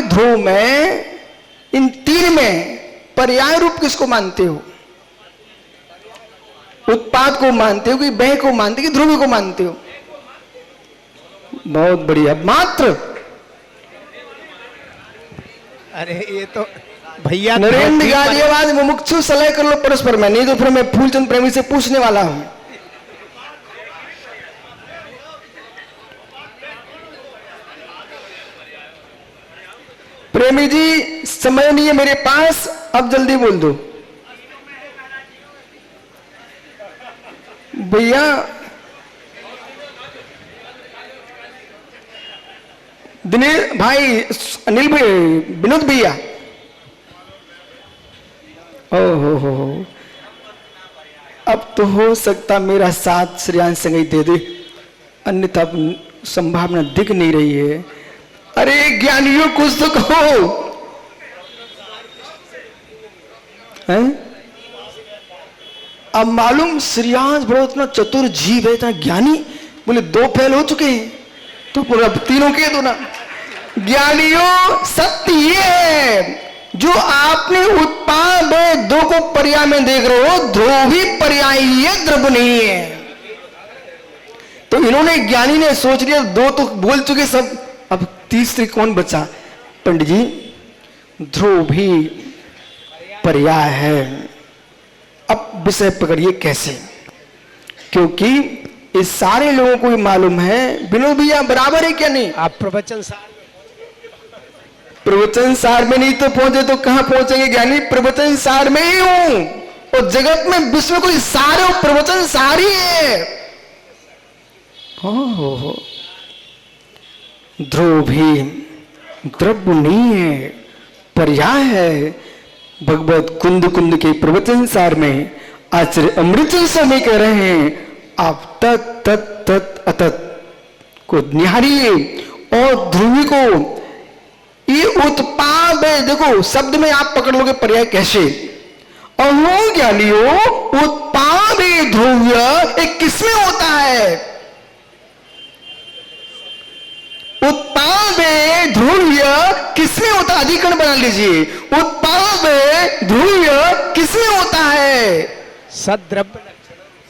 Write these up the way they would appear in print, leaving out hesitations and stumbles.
ध्रुव में, इन तीन में पर्याय रूप किसको मानते हो? उत्पाद को मानते हो कि बह को मानते हो कि ध्रुवी को मानते हो? बहुत बढ़िया। मात्र अरे ये तो भैया नरेंद्र गाजियाबाद मुमुक्षु सलाह कर लो परस्पर में, नहीं तो फिर मैं फूलचंद प्रेमी से पूछने वाला हूं। प्रेमी जी समय नहीं है मेरे पास, अब जल्दी बोल दो भैया। दिनेश भाई, अनिल भाई, विनोद भैया, हो अब तो हो सकता मेरा साथ श्रेयांश संगई दे दे, अन्यथा संभावना दिख नहीं रही है। अरे ज्ञानियों कुछ तो कहो हैं? अब मालूम श्रेयांश बड़ा इतना चतुर जीव है, इतना ज्ञानी, बोले 2 फेल हो चुके हैं तो पूरा 3 के दो ना। ज्ञानियों सत्य ये है, जो आपने उत्पाद 2 को पर्याय में देख रहे हो, ध्रुव भी पर्याय है, द्रव्य नहीं है। तो इन्होंने, ज्ञानी ने सोच लिया 2 तो बोल चुके सब, अब तीसरी कौन बचा? पंडित जी, ध्रुव भी पर्याय है। अब विषय पकड़िए कैसे, क्योंकि इस सारे लोगों को मालूम है। विनोद भैया बराबर है क्या? नहीं, आप प्रवचन सार में नहीं तो पहुंचे तो कहां पहुंचेंगे ज्ञानी? प्रवचन सार में ही हूं, और जगत में विश्व में कोई सारे प्रवचन सार ही है। हो ध्रुव भी द्रव्य नहीं है, पर्याय है। भगवत कुंद कुंद के प्रवचन सार में आचार्य अमृत स्वामी कह रहे हैं, आप तत् तत् तत् अतत् को निहारिए और ध्रुवी को। ये उत्पाद है, देखो शब्द में आप पकड़ लोगे पर्याय कैसे। और वो ज्ञानियों, उत्पाद ध्रुव्य एक किसमें होता है? उत्पाद ध्रुव्य किसमें होता है? अधिकरण बना लीजिए। उत्पाद ध्रुव्य किसमें होता है? सद्रव्य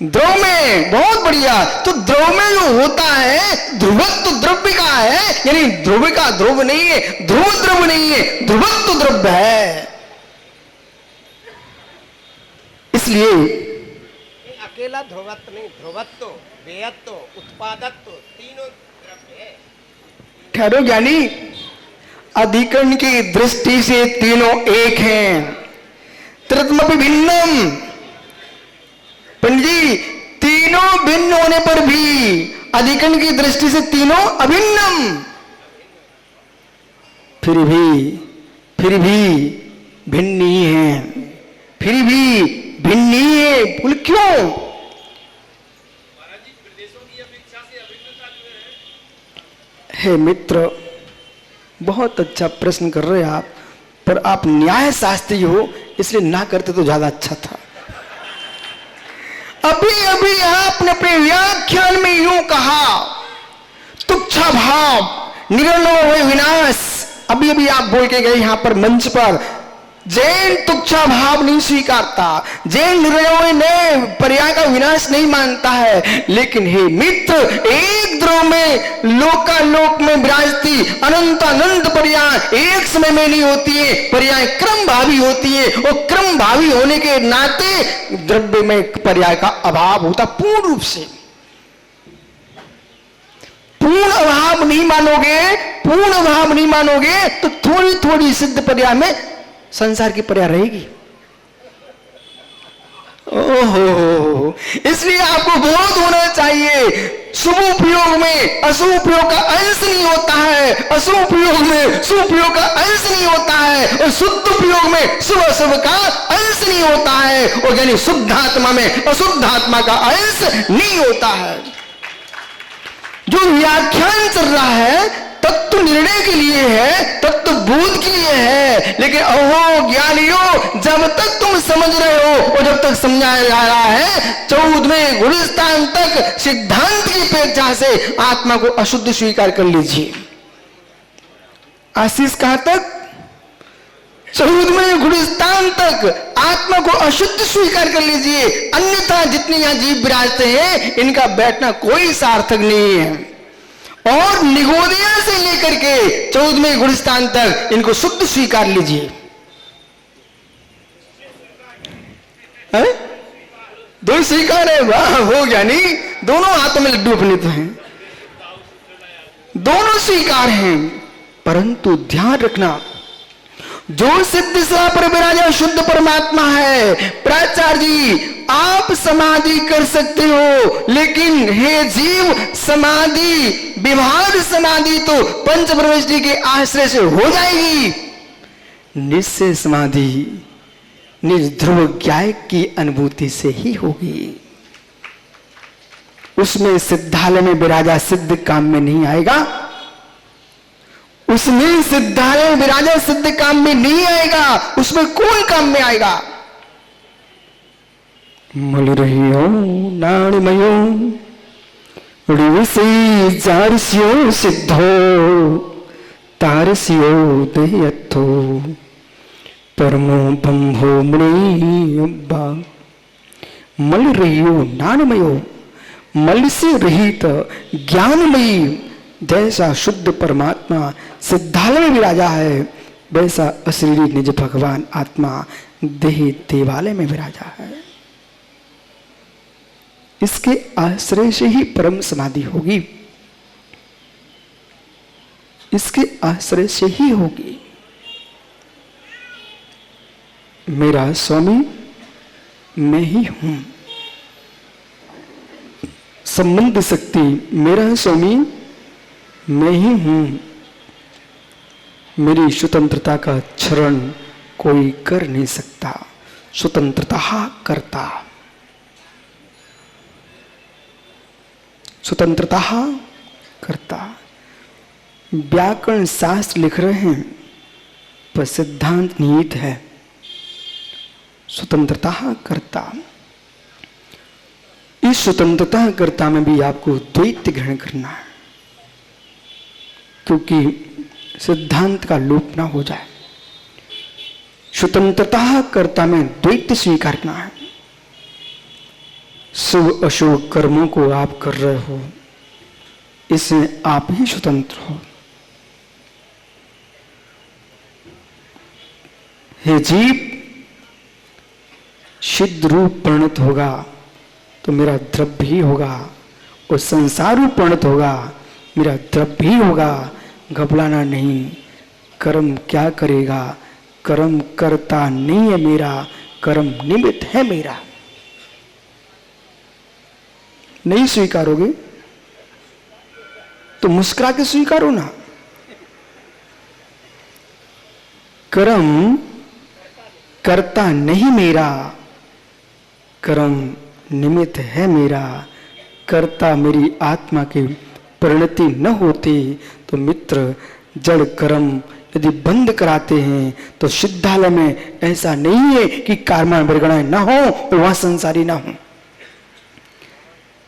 द्रव में। बहुत बढ़िया। तो द्रव में जो होता है, ध्रुवत्व द्रव्य का है, यानी ध्रुव का ध्रुव नहीं है, ध्रुव द्रव नहीं है, ध्रुवत्व द्रव्य है। इसलिए अकेला ध्रुवत्व नहीं, ध्रुवत्व, वेयत्व, उत्पादत्व तीनों द्रव्य है। ठहरो ज्ञानी, अधिकरण की दृष्टि से तीनों एक हैं। त्रितमपि भिन्नम। पंडित जी, तीनों भिन्न होने पर भी अधिकरण की दृष्टि से तीनों अभिन्नम। फिर भी भिन्न ही है, फिर भी भिन्न ही है। बोल क्यों? हे मित्र, बहुत अच्छा प्रश्न कर रहे हैं आप, पर आप न्याय शास्त्री हो, इसलिए ना करते तो ज्यादा अच्छा था। अभी आपने अपने व्याख्यान में यूं कहा, तुच्छा भाव निर्णय विनाश। अभी आप बोल के गए यहां पर मंच पर, जैन तुच्छा भाव नहीं स्वीकारता, जैन निर्णयों ने पर्याय का विनाश नहीं मानता है। लेकिन हे मित्र, एक द्रव में लोकालोक में विराजती अनंत अनंत पर्याय एक समय में नहीं होती है, पर्याय क्रम भावी होती है, और क्रम भावी होने के नाते द्रव्य में पर्याय का अभाव होता पूर्ण रूप से। पूर्ण अभाव नहीं मानोगे तो थोड़ी थोड़ी सिद्ध पर्याय में संसार की पर्याय रहेगी। ओहो, इसलिए आपको बोध होना चाहिए, शुभ उपयोग में अशुभ उपयोग का अंश नहीं होता है, अशुभ उपयोग में शुभ उपयोग का अंश नहीं होता है, और शुद्ध उपयोग में शुभ अशुभ का अंश नहीं होता है, और यानी शुद्ध आत्मा में अशुद्ध आत्मा का अंश नहीं होता है। जो व्याख्यान चल रहा है तत्व निर्णय के लिए है, तत्व बोध के लिए है। लेकिन अहो ज्ञानियों, जब तक तुम समझ रहे हो और जब तक समझाया जा रहा है, 14वें गुणस्थान तक सिद्धांत की अपेक्षा से आत्मा को अशुद्ध स्वीकार कर लीजिए। आशीष कहां तक? 14वें गुणस्थान तक आत्मा को अशुद्ध स्वीकार कर लीजिए, अन्यथा जितने यहां जीव विराजते हैं इनका बैठना कोई सार्थक नहीं है। और निगोदिया से लेकर के 14वें गुणस्थान तक इनको शुद्ध स्वीकार लीजिए। दो स्वीकार है, वाह हो गया नहीं, दोनों हाथों में लड्डू अपने तो हैं, दोनों स्वीकार हैं। परंतु ध्यान रखना, जो सिद्ध सभा पर विराजा शुद्ध परमात्मा है, प्राचार्य जी आप समाधि कर सकते हो, लेकिन हे जीव समाधि विभाग समाधि तो पंच प्रविष्टि के आश्रय से हो जाएगी। निश्चय समाधि निर्ध्रुव ज्ञाय की अनुभूति से ही होगी। उसमें सिद्धालय में विराजा सिद्ध काम में नहीं आएगा, उसमें सिद्धालय विराजा सिद्ध काम में नहीं आएगा, उसमें कौन काम में आएगा? मल रहियो नाणमयो ऋषि जारस्यो सिद्धो तारस्यो देयथो परमो बंभो मणियब्बा। मल रहियो नाणमयो, मल से रहित ज्ञानमयी जैसा शुद्ध परमात्मा सिद्धालय में विराजा है, वैसा अशरीरी निज भगवान आत्मा देह देवालय में विराजा है। इसके आश्रय से ही परम समाधि होगी, इसके आश्रय से ही होगी। मेरा स्वामी मैं ही हूं, संबंध शक्ति मेरा स्वामी मैं ही हूं, मेरी स्वतंत्रता का क्षरण कोई कर नहीं सकता। स्वतंत्रता करता, स्वतंत्रता करता। व्याकरण शास्त्र लिख रहे हैं पर सिद्धांत निहित है स्वतंत्रता करता। इस स्वतंत्रता कर्ता में भी आपको द्वैत ग्रहण करना है, क्योंकि सिद्धांत का लोप ना हो जाए। स्वतंत्रता कर्ता में द्वैत स्वीकार करना है। शुभ अशुभ कर्मों को आप कर रहे हो, इसमें आप ही स्वतंत्र हो। हे जीव, सिद्ध रूप परिणत होगा तो मेरा द्रव्य ही होगा, और संसार रूप परिणत होगा मेरा द्रव्य ही होगा। घबराना नहीं। कर्म क्या करेगा? कर्म करता नहीं है मेरा, कर्म निमित्त है मेरा। नहीं स्वीकारोगे तो मुस्कुरा के स्वीकारो ना। कर्म करता नहीं मेरा, कर्म निमित्त है मेरा। कर्ता मेरी आत्मा की परिणति न होती तो मित्र जड़ कर्म यदि बंद कराते हैं तो सिद्धालय में ऐसा नहीं है कि कार्मा वर्गणाएं न हो और वहां संसारी ना हो।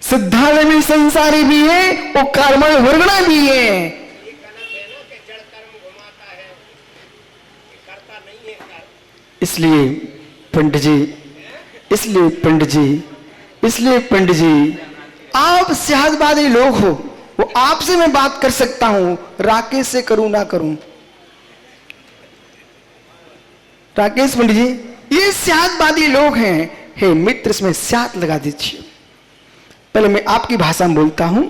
सिद्धालय में संसारी भी है और कार्मा वर्गणा भी है। इसलिए पंडित जी आप सियासतबाजी लोग हो, वो आपसे मैं बात कर सकता हूं, राकेश से करूं ना करूं। राकेश पंडित जी ये सियासतबाजी लोग हैं। हे मित्र, इसमें सियात लगा दीजिए। पहले मैं आपकी भाषा में बोलता हूं।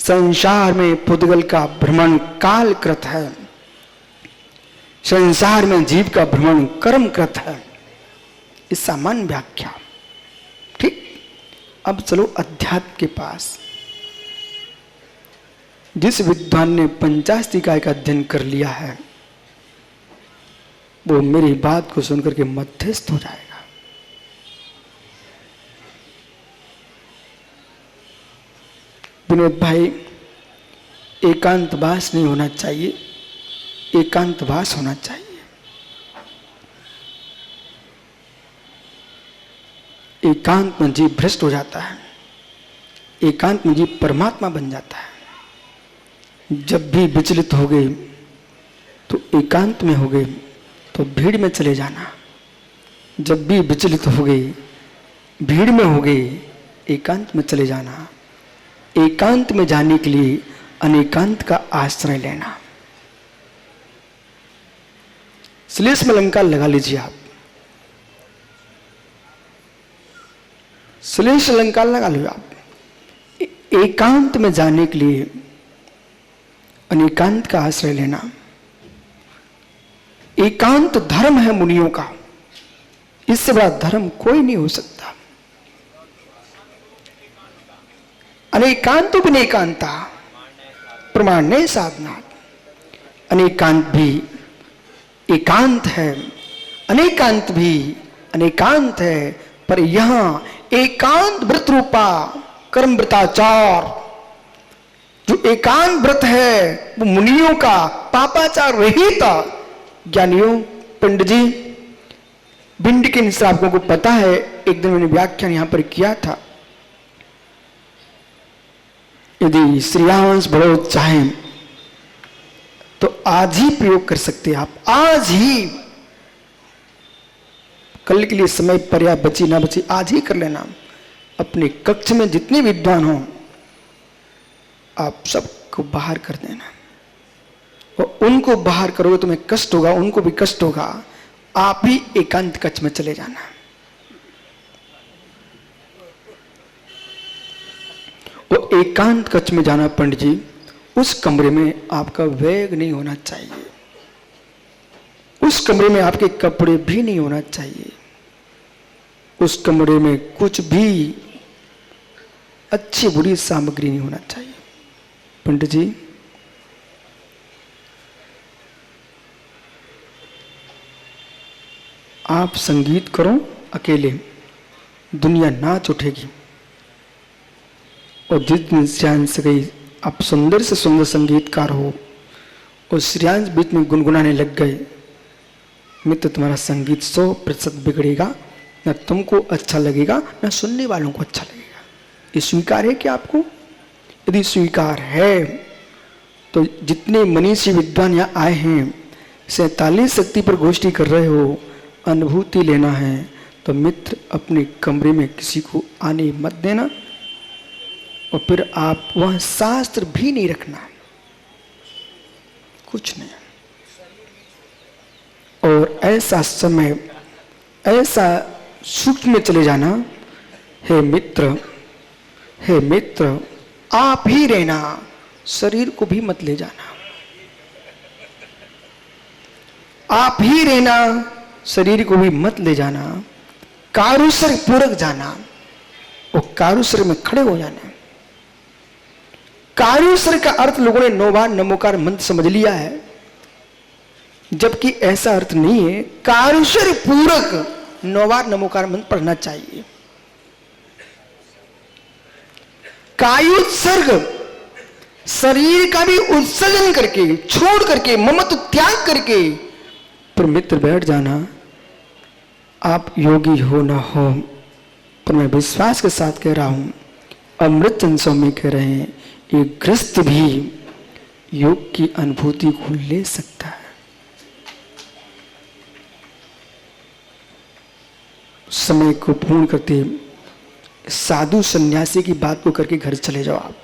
संसार में पुद्गल का भ्रमण कालकृत है, संसार में जीव का भ्रमण कर्मकृत है। इस सामान्य व्याख्या ठीक। अब चलो अध्यात्म के पास। जिस विद्वान ने पंचास्तिकाय का अध्ययन कर लिया है वो मेरी बात को सुनकर के मध्यस्थ हो जाएगा। विनोद भाई, एकांतवास नहीं होना चाहिए, एकांतवास होना चाहिए। एकांत में जीव भ्रष्ट हो जाता है, एकांत में जीव परमात्मा बन जाता है। जब भी विचलित हो गए तो एकांत में हो गए तो भीड़ में चले जाना। जब भी विचलित हो गए, भीड़ में हो गए, एकांत में चले जाना। एकांत में जाने के लिए अनेकांत का आश्रय लेना। श्लेष में अलंकार लगा लीजिए आप, श्लेष अलंकार लगा लो आप। एकांत में जाने के लिए अनेकांत का आश्रय लेना। एकांत धर्म है मुनियों का, इससे बड़ा धर्म कोई नहीं हो सकता। अनेकांत विनेकांता प्रमाण्य साधना। अनेकांत भी एकांत है, अनेकांत भी अनेकांत है, पर यहां एकांत व्रत रूपा कर्म व्रताचार, जो एकांत व्रत है वो मुनियों का पापाचार रहित। ज्ञानियों, पंडित जी, भिंड के निश्रावकों को पता है, एक दिन मैंने व्याख्यान यहां पर किया था। यदि श्रेयांश बढ़ोत चाहें तो आज ही प्रयोग कर सकते हैं आप, आज ही। कल के लिए समय पर्याप्त बची ना बची, आज ही कर लेना। अपने कक्ष में जितने विद्वान हो आप सबको बाहर कर देना, और उनको बाहर करोगे तो तुम्हें कष्ट होगा, उनको भी कष्ट होगा। आप ही एकांत कक्ष में चले जाना। वो एकांत कक्ष में जाना पंडित जी, उस कमरे में आपका वेग नहीं होना चाहिए, उस कमरे में आपके कपड़े भी नहीं होना चाहिए, उस कमरे में कुछ भी अच्छी बुरी सामग्री नहीं होना चाहिए। पंडित जी, आप संगीत करो अकेले, दुनिया नाच उठेगी। और जिस दिन श्रेयांश गई, आप सुंदर से सुंदर संगीतकार हो और श्रेयांश बीच में गुनगुनाने लग गए, मित्र तुम्हारा संगीत 100% बिगड़ेगा, न तुमको अच्छा लगेगा न सुनने वालों को अच्छा लगेगा। ये स्वीकार है कि आपको? यदि स्वीकार है तो जितने मनीषी विद्वान यहाँ आए हैं, 47 शक्ति पर गोष्ठी कर रहे हो, अनुभूति लेना है, तो मित्र अपने कमरे में किसी को आने मत देना। और फिर आप वह शास्त्र भी नहीं रखना, कुछ नहीं। और ऐसा समय, ऐसा सूक्ष्म में चले जाना, हे मित्र, हे मित्र, आप ही रहना, शरीर को भी मत ले जाना। आप ही रहना, शरीर को भी मत ले जाना। कारुसर पूरक जाना और कारुसर में खड़े हो जाना। कारुसर का अर्थ लोगों ने 9 बार नमोकार मंत्र समझ लिया है, जबकि ऐसा अर्थ नहीं है। कारुसर पूरक 9 बार नमोकार मंत्र पढ़ना चाहिए। कायुत्सर्ग, शरीर का भी उत्सर्जन करके, छोड़ करके, ममत्व त्याग करके पर मित्र बैठ जाना। आप योगी हो ना हो, पर मैं विश्वास के साथ कह रहा हूं, अमृतचंद स्वामी कह रहे हैं, ये ग्रस्त भी योग की अनुभूति को ले सकता है। समय को पूर्ण करते साधु सन्यासी की बात को करके घर चले जाओ आप।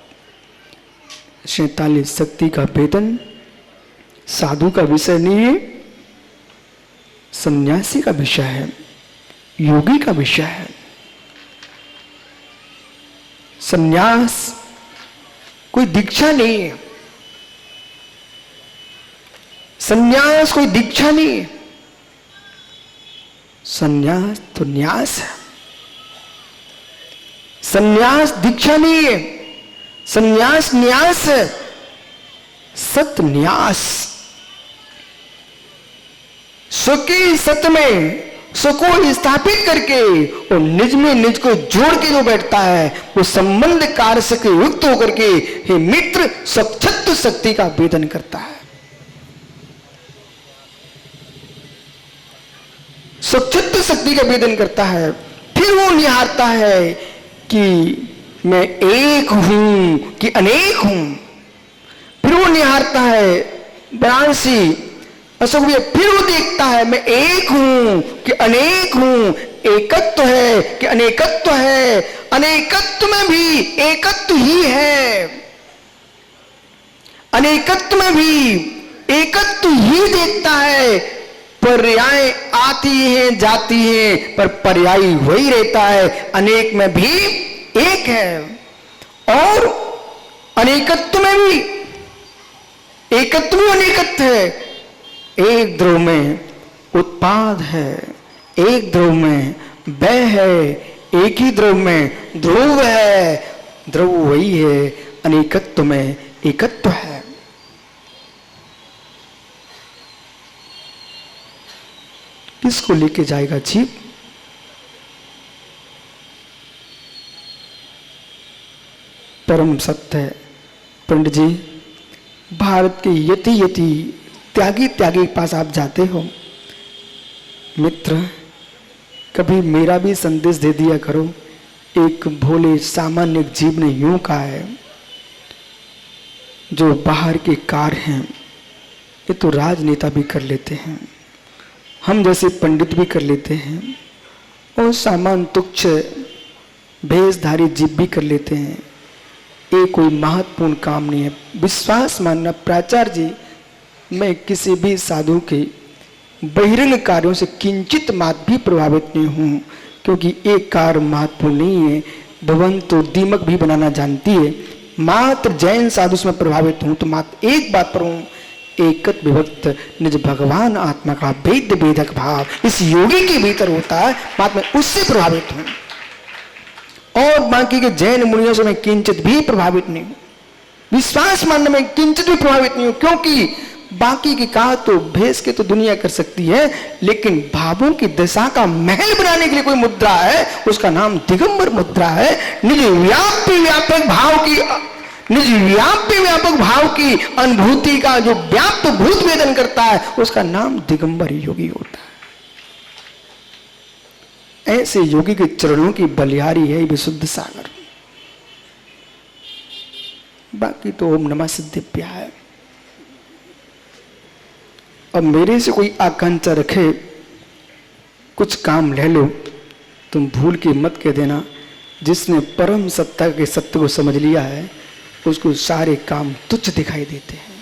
47 शक्ति का वेतन साधु का विषय नहीं है, सन्यासी का विषय है, योगी का विषय है। सन्यास कोई दीक्षा नहीं है, सन्यास कोई दीक्षा नहीं है, सन्यास तो न्यास है। सन्यास दीक्षा नहीं है, सन्यास न्यास है, सत न्यास। सुखी सत में सुको स्थापित करके और निज में निज को जोड़ के जो बैठता है, वो संबंध कार्य से युक्त होकर के हे मित्र सक्षत्व शक्ति का वेदन करता है। सक्षत्व शक्ति का वेदन करता है। फिर वो निहारता है कि मैं एक हूं कि अनेक हूं। फिर वो निहारता है वाराणसी अशोक भैया फिर वो देखता है मैं एक हूं कि अनेक हूं, एकत्व है कि अनेकत्व है, अनेकत्व में भी एकत्व ही है, अनेकत्व में भी एकत्व ही देखता है। पर्याय आती हैं जाती हैं पर पर्यायी वही रहता है, अनेक में भी एक है और अनेकत्व में भी एकत्व में अनेकत्व है। एक ध्रुव में उत्पाद है, एक ध्रुव में वह है, एक ही ध्रुव में ध्रुव है, ध्रुव वही है, अनेकत्व में एकत्व है। किसको लेके जाएगा जीव? परम सत्य है पंडित जी, भारत के यति यति त्यागी त्यागी के पास आप जाते हो, मित्र कभी मेरा भी संदेश दे दिया करो। एक भोले सामान्य जीव ने यूं कहा है, जो बाहर के कार्य हैं ये तो राजनेता भी कर लेते हैं, हम जैसे पंडित भी कर लेते हैं, और सामान्य तुच्छ भेषधारी जीव भी कर लेते हैं। ये कोई महत्वपूर्ण काम नहीं है। विश्वास मानना प्राचार्य जी, मैं किसी भी साधु के बहिरंग कार्यों से किंचित मात्र भी प्रभावित नहीं हूँ, क्योंकि एक कार्य महत्वपूर्ण नहीं है। भवन तो दीमक भी बनाना जानती है, मात्र जैन साधु से मैं प्रभावित हूँ तो मात्र एक बात पर हूँ, एकत विभक्त निज भगवान आत्मा का भेद भेदक भाव इस योगी के भीतर होता है, मात्र मैं उससे प्रभावित हूँ और बाकी के जैन मुनियों से मैं किंचित भी प्रभावित नहीं हूँ। विश्वास मानने में किंचित भी प्रभावित नहीं हूँ, क्योंकि बाकी की कहा तो भेष के तो दुनिया कर सकती है, लेकिन भावों की दशा का महल बनाने के लिए कोई मुद्रा है, उसका नाम दिगंबर मुद्रा है। निज व्याप्य व्यापक भाव की, निज व्याप्य व्यापक भाव की अनुभूति का जो व्याप्त भूत वेदन करता है, उसका नाम दिगंबर योगी होता है। ऐसे योगी के चरणों की बलिहारी है विशुद्ध सागर। बाकी तो ओम नमः सिद्धिभ्याय है। अब मेरे से कोई आकांक्षा रखे कुछ काम ले लो, तुम भूल के मत कह देना, जिसने परम सत्ता के सत्य को समझ लिया है उसको सारे काम तुच्छ दिखाई देते हैं।